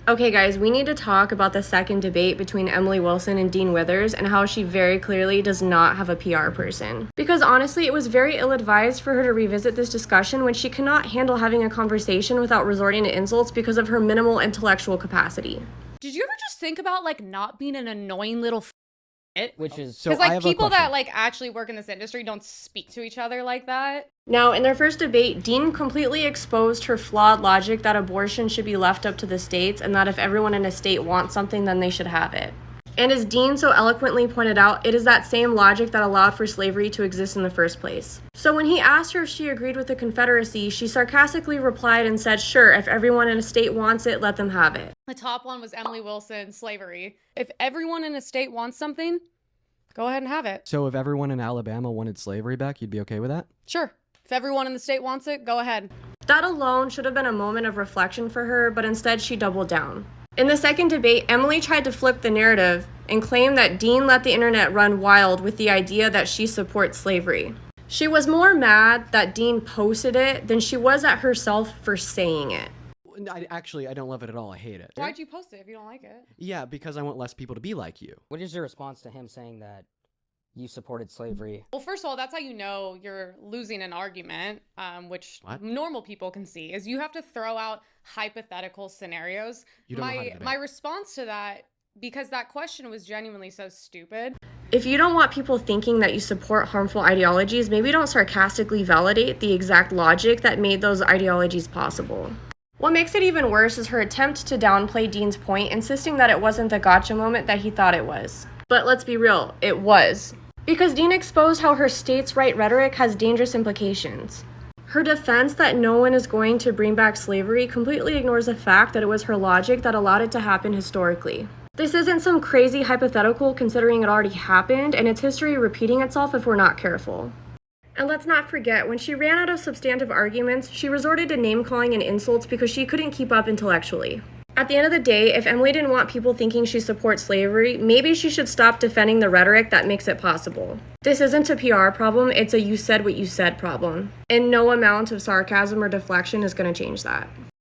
Okay, guys, we need to talk about the second debate between Emily Wilson and Dean Withers and how she very clearly does not have a PR person. Because honestly, it was very ill-advised for her to revisit this discussion when she cannot handle having a conversation without resorting to insults because of her minimal intellectual capacity. Did you ever just think about, like, not being an annoying little Which is So because, I like, have a people question. that, like, actually work in this industry don't speak to each other like that. Now, in their first debate, Dean completely exposed her flawed logic that abortion should be left up to the states and that if everyone in a state wants something, then they should have it. And as Dean so eloquently pointed out, it is that same logic that allowed for slavery to exist in the first place. So when he asked her if she agreed with the Confederacy, she sarcastically replied and said, sure, if everyone in a state wants it, let them have it. The top one was Emily Wilson, slavery. If everyone in a state wants something, go ahead and have it. So if everyone in Alabama wanted slavery back, you'd be okay with that? Sure. If everyone in the state wants it, go ahead. That alone should have been a moment of reflection for her, but instead she doubled down. In the second debate, Emily tried to flip the narrative and claim that Dean let the internet run wild with the idea that she supports slavery. She was more mad that Dean posted it than she was at herself for saying it. I don't love it at all. I hate it. Why'd you post it if you don't like it? Yeah, because I want less people to be like you. What is your response to him saying that you supported slavery? Well, first of all, that's how you know you're losing an argument, which What? normal people can see, is you have to throw out hypothetical scenarios. You don't know how to debate. My response to that, because that question was genuinely so stupid. If you don't want people thinking that you support harmful ideologies, maybe don't sarcastically validate the exact logic that made those ideologies possible. What makes it even worse is her attempt to downplay Dean's point, insisting that it wasn't the gotcha moment that he thought it was. But let's be real, it was. Because Dean exposed how her states' right rhetoric has dangerous implications. Her defense that no one is going to bring back slavery completely ignores the fact that it was her logic that allowed it to happen historically. This isn't some crazy hypothetical considering it already happened, and its history repeating itself if we're not careful. And let's not forget, when she ran out of substantive arguments, she resorted to name-calling and insults because she couldn't keep up intellectually. At the end of the day, if Emily didn't want people thinking she supports slavery, maybe she should stop defending the rhetoric that makes it possible. This isn't a PR problem, it's a you said what you said problem. And no amount of sarcasm or deflection is going to change that.